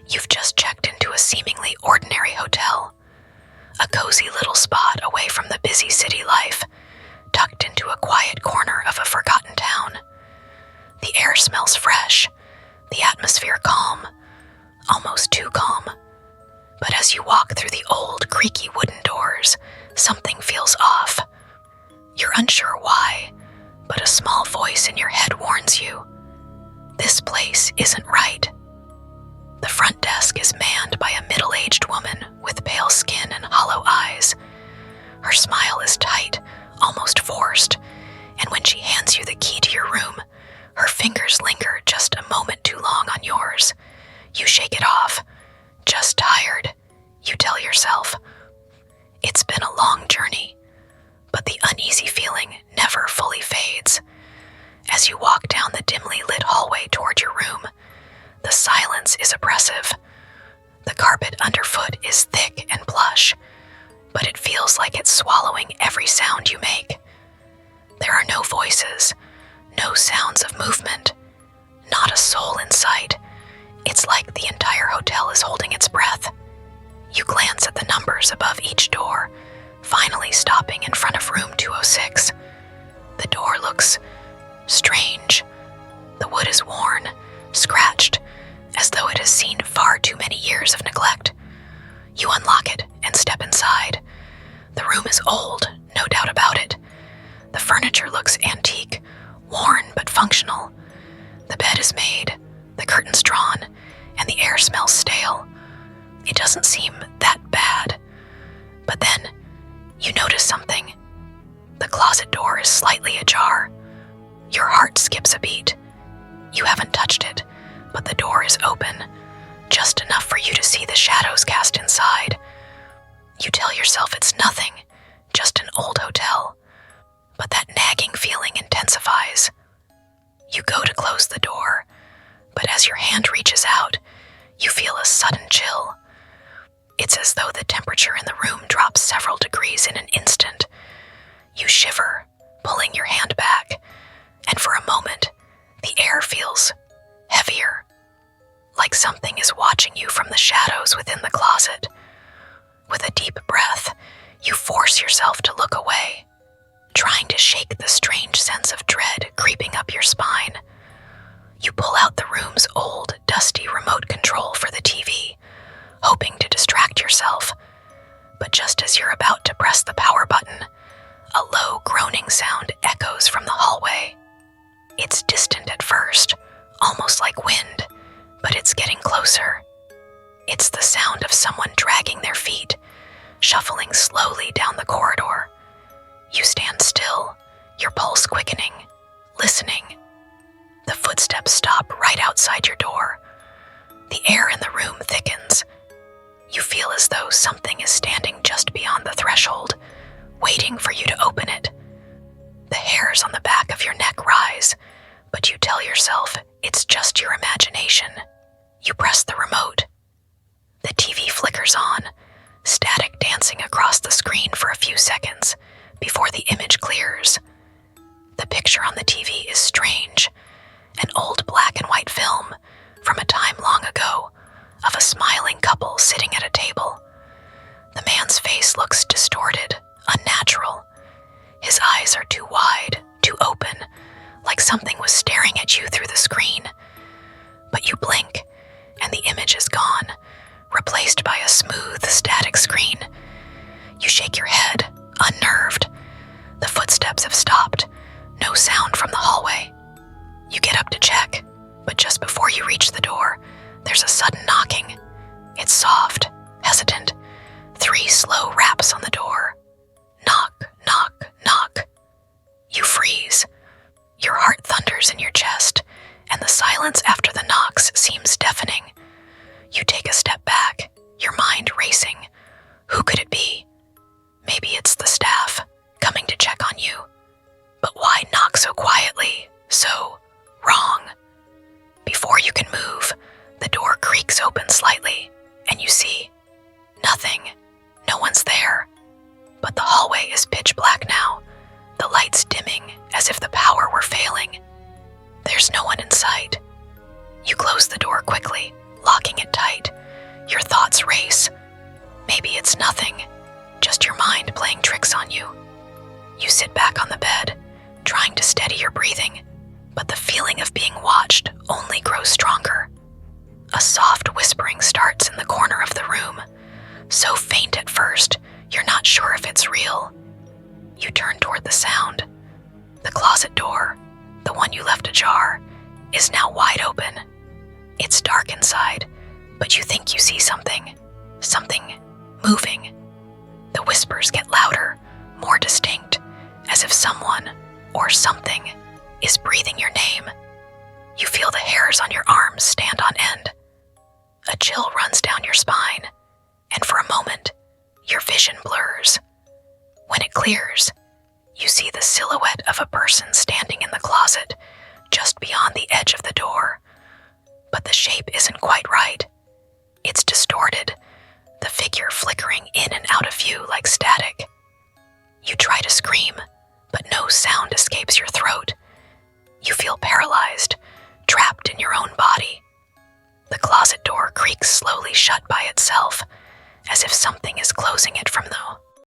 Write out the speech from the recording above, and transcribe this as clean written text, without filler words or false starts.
You've just checked into a seemingly ordinary hotel, a cozy little spot away from the busy city life, tucked into a quiet corner of a forgotten town. The air smells fresh, the atmosphere calm, almost too calm. But as you walk through the old, creaky wooden doors, something feels off. You're unsure why, but a small voice in your head warns you. This place isn't right. The front desk is manned by a middle-aged woman with pale skin and hollow eyes. Her smile is tight, almost forced, and when she hands you the key to your room, her fingers linger just a moment too long on yours. You shake it off. Just tired, you tell yourself. It's been a long journey, but the uneasy feeling never fully fades. As you walk down the dimly lit hallway toward your room, the silence is oppressive. The carpet underfoot is thick and plush, but it feels like it's swallowing every sound you make. There are no voices, no sounds of movement, not a soul in sight. It's like the entire hotel is holding its breath. You glance at the numbers above each door, finally stopping in front of room 206. The door looks strange. The wood is worn, scratched, as though it has seen far too many years of neglect. You unlock it and step inside. The room is old, no doubt about it. The furniture looks antique, worn but functional. The bed is made, the curtains drawn, and the air smells stale. It doesn't seem that bad. But then, you notice something. The closet door is slightly ajar. Your heart skips a beat. You haven't touched it, but the door is open, just enough for you to see the shadows cast inside. You tell yourself it's nothing, just an old hotel. But that nagging feeling intensifies. You go to close the door, but as your hand reaches out, you feel a sudden chill. It's as though the temperature in the room drops several degrees in an instant. You shiver, pulling your hand back, and for a moment, the air feels heavier, like something is watching you from the shadows within the closet. With a deep breath, you force yourself to look away, trying to shake the strange sense of dread creeping up your spine. You pull out the room's old, dusty remote control for the TV, hoping to distract yourself. But just as you're about to press the power button, a low groaning sound echoes from the hallway. It's distant at first, almost like wind, but it's getting closer. It's the sound of someone dragging their feet, shuffling slowly down the corridor. You stand still, your pulse quickening, listening. The footsteps stop right outside your door. The air in the room thickens. You feel as though something is standing just beyond the threshold, waiting for you to open it. The hairs on the back of your neck rise, but you tell yourself it's just your imagination. You press the remote. The TV flickers on, static dancing across the screen for a few seconds before the image clears. The picture on the TV is strange, an old black and white film from a time long ago of a smiling couple sitting at a table. The man's face looks distorted, unnatural. His eyes are too wide, too open, like something was staring at you through the screen. But you blink, and the image is gone, replaced by a smooth, static screen. You shake your head, unnerved. The footsteps have stopped, no sound from the hallway. You get up to check, but just before you reach the door, there's a sudden knocking. It's soft, hesitant. 3 slow raps on the door. Knock, knock, knock. You freeze. Your heart thunders in your chest, and the silence after the knocks seems deafening. You take a step back, your mind racing. Who could it be? Maybe it's the staff, coming to check on you. But why knock so quietly, so wrong? Before you can move, the door creaks open slightly, and you see nothing. No one's there. But the hallway is pitch black now, the lights dimming as if the power were failing. There's no one in sight. You close the door quickly, locking it tight, thoughts race. Maybe it's nothing, just your mind playing tricks on you. You sit back on the bed, trying to steady your breathing, but the feeling of being watched only grows stronger. A soft whispering starts in the corner of the room, so faint at first, you're not sure if it's real. You turn toward the sound. The closet door, the one you left ajar, is now wide open. It's dark inside, but you think you see something moving. The whispers get louder, more distinct, as if someone or something is breathing your name. You feel the hairs on your arms stand on end. A chill runs down your spine, and for a moment, your vision blurs. When it clears, you see the silhouette of a person standing in the closet, just beyond the edge of the door. But the shape isn't quite right. It's distorted, the figure flickering in and out of view like static. You try to scream, but no sound escapes your throat. You feel paralyzed, trapped in your own body. The closet door creaks slowly shut by itself, as if something is closing it from